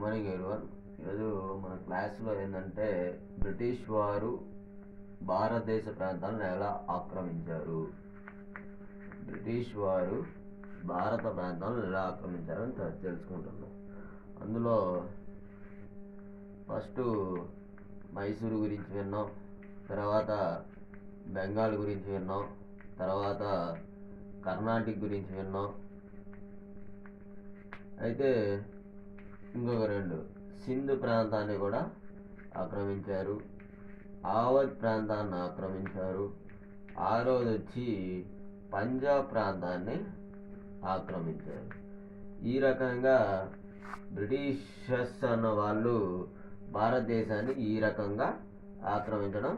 Morning everyone. ఈరోజు మన క్లాస్లో ఏంటంటే బ్రిటిష్ వారు భారతదేశ ప్రాంతాలను ఎలా ఆక్రమించారు, బ్రిటిష్ వారు భారత ప్రాంతాలను ఎలా ఆక్రమించారని తెలుసుకుంటున్నాం. అందులో ఫస్ట్ మైసూరు గురించి విన్నాం, తర్వాత బెంగాల్ గురించి విన్నాం, తర్వాత కర్ణాటక గురించి విన్నాం. అయితే ఇంకొక రెండు సింధు ప్రాంతాన్ని కూడా ఆక్రమించారు, ఆవధ్ ప్రాంతాన్ని ఆక్రమించారు, ఆరోది వచ్చి పంజాబ్ ప్రాంతాన్ని ఆక్రమించారు. ఈ రకంగా బ్రిటిషర్స్ అన్న వాళ్ళు భారతదేశాన్ని ఈ రకంగా ఆక్రమించడం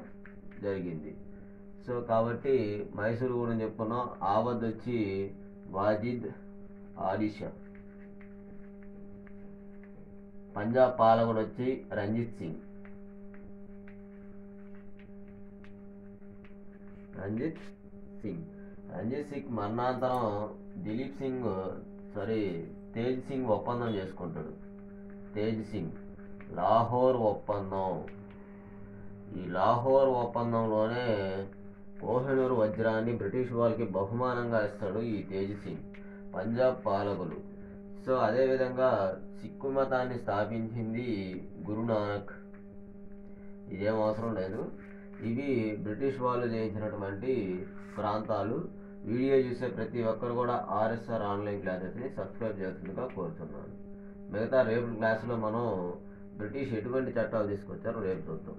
జరిగింది. సో కాబట్టి మైసూరు గురించి చెప్పుకున్నాం. ఆవధ్ వచ్చి వాజిద్ ఆదిషా. పంజాబ్ పాలకుడు వచ్చి రంజిత్ సింగ్. రంజిత్ సింగ్ మరణాంతరం తేజ్ సింగ్ ఒప్పందం చేసుకుంటాడు. తేజ్ సింగ్ లాహోర్ ఒప్పందం. ఈ లాహోర్ ఒప్పందంలోనే కోహినూర్ వజ్రాన్ని బ్రిటిష్ వాళ్ళకి బహుమానంగా ఇస్తాడు ఈ తేజ్ సింగ్, పంజాబ్ పాలకులు. సో అదేవిధంగా సిక్కు మతాన్ని స్థాపించింది గురునానక్. ఇదేం అవసరం లేదు, ఇవి బ్రిటిష్ వాళ్ళు జయించినటువంటి ప్రాంతాలు. వీడియో చూసే ప్రతి ఒక్కరు కూడా ఆర్ఎస్ఆర్ ఆన్లైన్ క్లాసెస్ని సబ్స్క్రైబ్ చేస్తుందిగా కోరుతున్నాను. మిగతా రేపు క్లాసులో మనం బ్రిటిష్ ఎటువంటి చట్టాలు తీసుకొచ్చారో రేపు చూద్దాం.